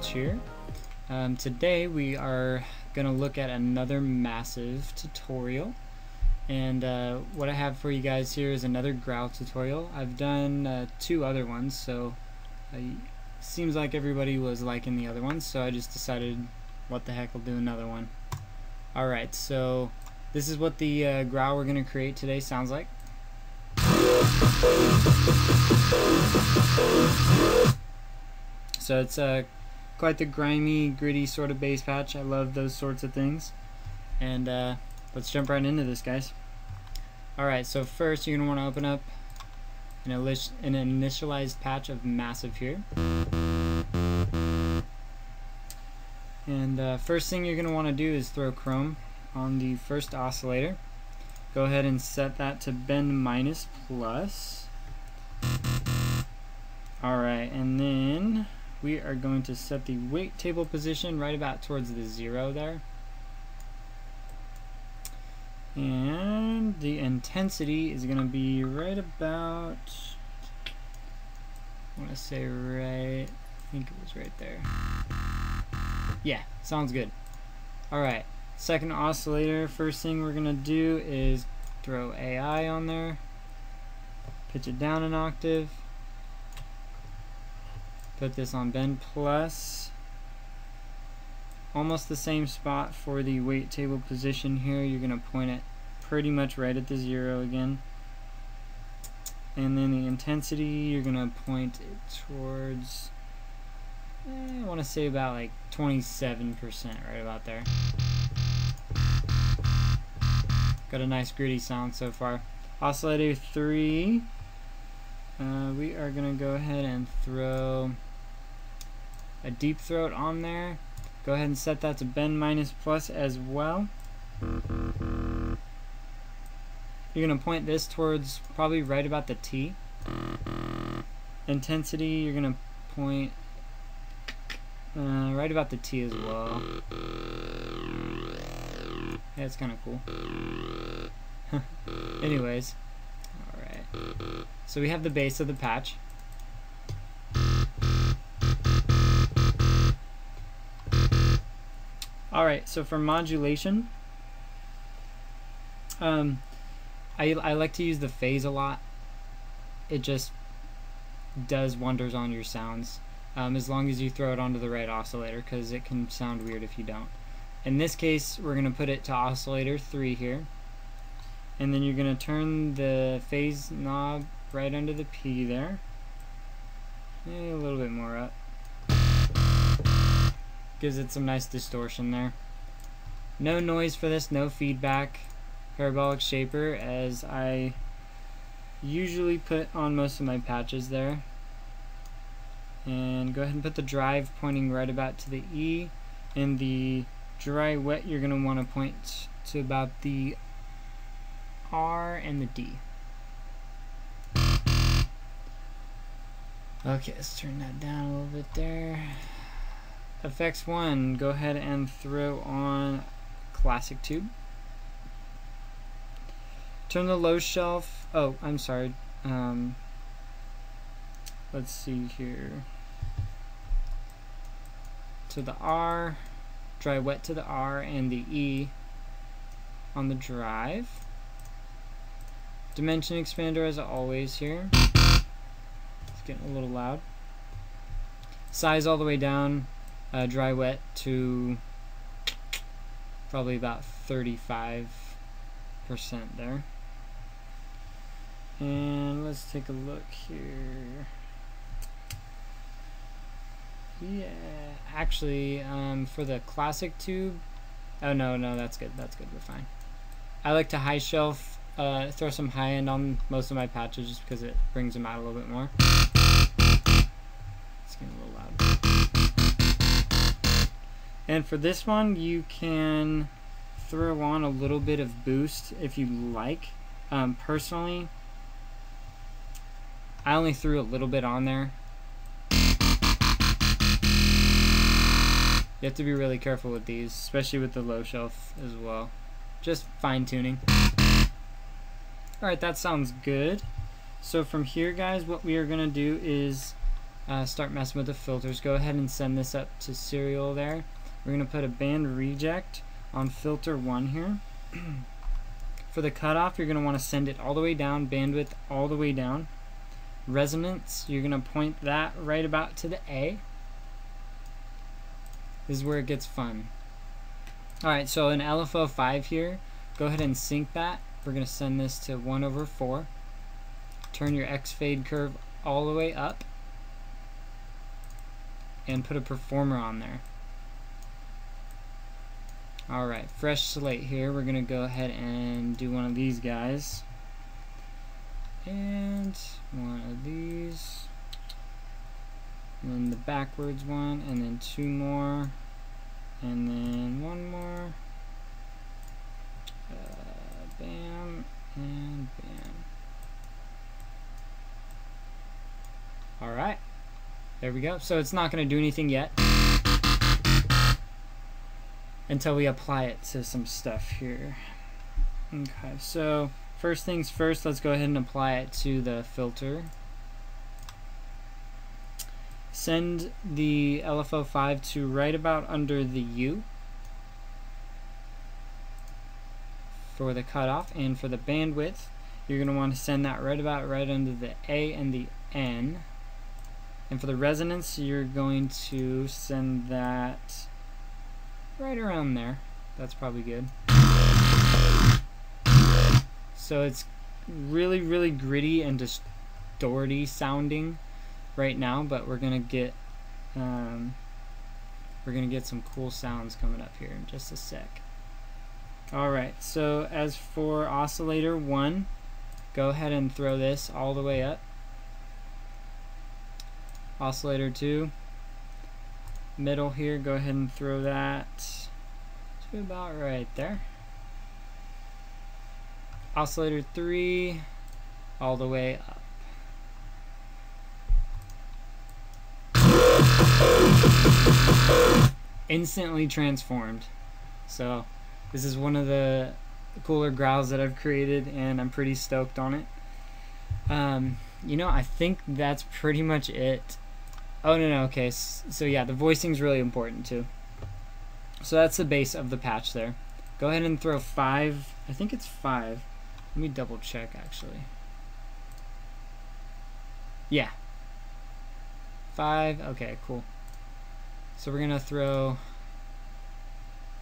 Welch here. Today we are going to look at another massive tutorial, and what I have for you guys here is another Growl tutorial. I've done 2 other ones, so seems like everybody was liking the other ones, so I just decided what the heck, I'll do another one. Alright, so this is what the Growl we're going to create today sounds like. So it's quite the grimy, gritty sort of bass patch. I love those sorts of things. And let's jump right into this, guys. Alright, so first you're going to want to open up an initialized patch of massive here. And first thing you're going to want to do is throw Chrome on the first oscillator. Go ahead and set that to bend minus plus. Alright, and then we are going to set the weight table position right about towards the 0 there. And the intensity is going to be right about, I want to say right, I think it was right there. Yeah, sounds good. Alright, second oscillator, first thing we're going to do is throw AI on there, pitch it down an octave. Put this on bend plus. Almost the same spot for the weight table position here. You're going to point it pretty much right at the 0 again. And then the intensity, you're going to point it towards, I want to say about like 27%, right about there. Got a nice gritty sound so far. Oscillator 3. We are going to go ahead and throw a deep throat on there. Go ahead and set that to bend minus plus as well. You're going to point this towards probably right about the T. Intensity, you're going to point right about the T as well. Yeah, it's kind of cool. Anyways. Alright. So we have the base of the patch. Alright, so for modulation, I like to use the phase a lot. It just does wonders on your sounds, as long as you throw it onto the right oscillator, because it can sound weird if you don't. In this case, we're going to put it to oscillator 3 here. And then you're going to turn the phase knob right under the P there. Maybe a little bit more up. Gives it some nice distortion there. No noise for this, no feedback. Parabolic shaper, as I usually put on most of my patches there. And go ahead and put the drive pointing right about to the E. And the dry wet, you're going to want to point to about the R and the D. Okay, let's turn that down a little bit there. Effects 1, go ahead and throw on classic tube. Turn the low shelf, oh, I'm sorry. Let's see here. To the R, dry wet to the R and the E on the drive. Dimension expander as always here. It's getting a little loud. Size all the way down, dry wet to probably about 35% there. And let's take a look here. Yeah, actually, for the classic tube, oh no, that's good, we're fine. I like to high shelf, throw some high end on most of my patches just because it brings them out a little bit more. It's getting a little loud. And for this one, you can throw on a little bit of boost if you like. Personally, I only threw a little bit on there. You have to be really careful with these, especially with the low shelf as well. Just fine tuning. Alright, that sounds good. So from here, guys, what we are going to do is start messing with the filters, go ahead and send this up to serial there. We're going to put a band reject on filter 1 here. For the cutoff, you're going to want to send it all the way down, bandwidth all the way down. Resonance, you're going to point that right about to the A. This is where it gets fun. Alright, so in LFO 5 here, go ahead and sync that. We're going to send this to 1/4. Turn your X fade curve all the way up. And put a performer on there. Alright, fresh slate here. We're going to go ahead and do one of these guys. And one of these. And then the backwards one. And then 2 more. And then 1 more. Bam. And bam. Alright. There we go. So it's not going to do anything yet until we apply it to some stuff here. Okay, so first things first, let's go ahead and apply it to the filter. Send the LFO 5 to right about under the U for the cutoff, and for the bandwidth, you're going to want to send that right about right under the A and the N. And for the resonance, you're going to send that right around there. That's probably good. So it's really, really gritty and distorty sounding right now, but we're gonna get some cool sounds coming up here in just a sec. Alright, so as for oscillator 1, go ahead and throw this all the way up. Oscillator 2, middle here, go ahead and throw that to about right there. Oscillator 3, all the way up. Instantly transformed. So this is one of the cooler growls that I've created, and I'm pretty stoked on it. You know, I think that's pretty much it. Oh, no, okay, so yeah, the voicing's really important too. So that's the base of the patch there. Go ahead and throw 5, I think it's 5. Let me double check actually. Yeah. 5, okay, cool. So we're gonna throw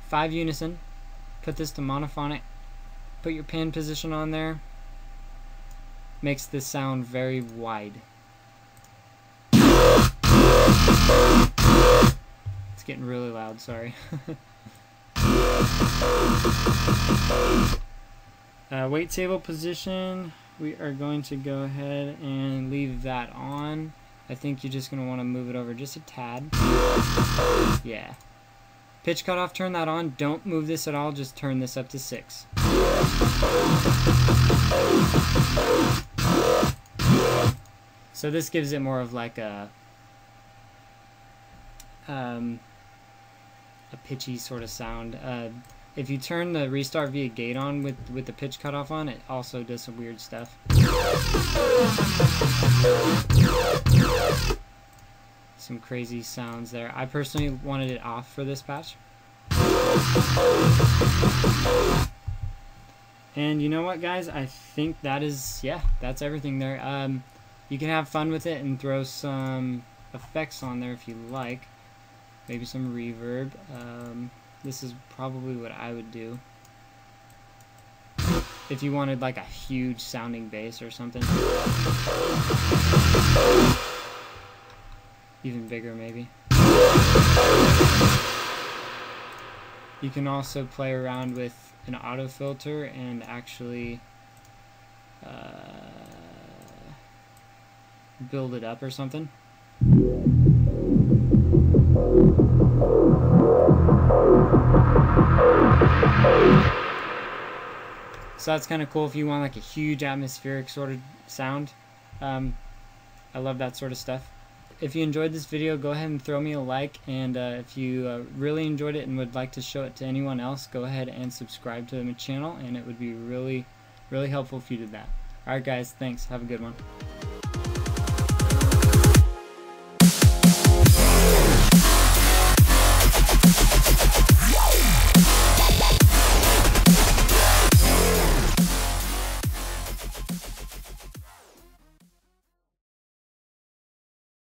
5 unison, put this to monophonic, put your pan position on there, makes this sound very wide. It's getting really loud, sorry. Wavetable position, we are going to go ahead and leave that on. I think you're just going to want to move it over just a tad. Yeah. Pitch cutoff, turn that on. Don't move this at all, just turn this up to 6. So this gives it more of like a pitchy sort of sound. If you turn the restart via gate on with the pitch cutoff on, it also does some weird stuff. Some crazy sounds there. I personally wanted it off for this patch. And you know what, guys? I think that is, yeah, that's everything there. You can have fun with it and throw some effects on there if you like. Maybe some reverb. This is probably what I would do if you wanted like a huge sounding bass or something. Even bigger maybe. You can also play around with an auto filter and actually build it up or something. So that's kind of cool if you want like a huge atmospheric sort of sound. I love that sort of stuff. If you enjoyed this video, go ahead and throw me a like, and if you really enjoyed it and would like to show it to anyone else, go ahead and subscribe to my channel, and it would be really, really helpful if you did that. Alright guys, thanks. Have a good one.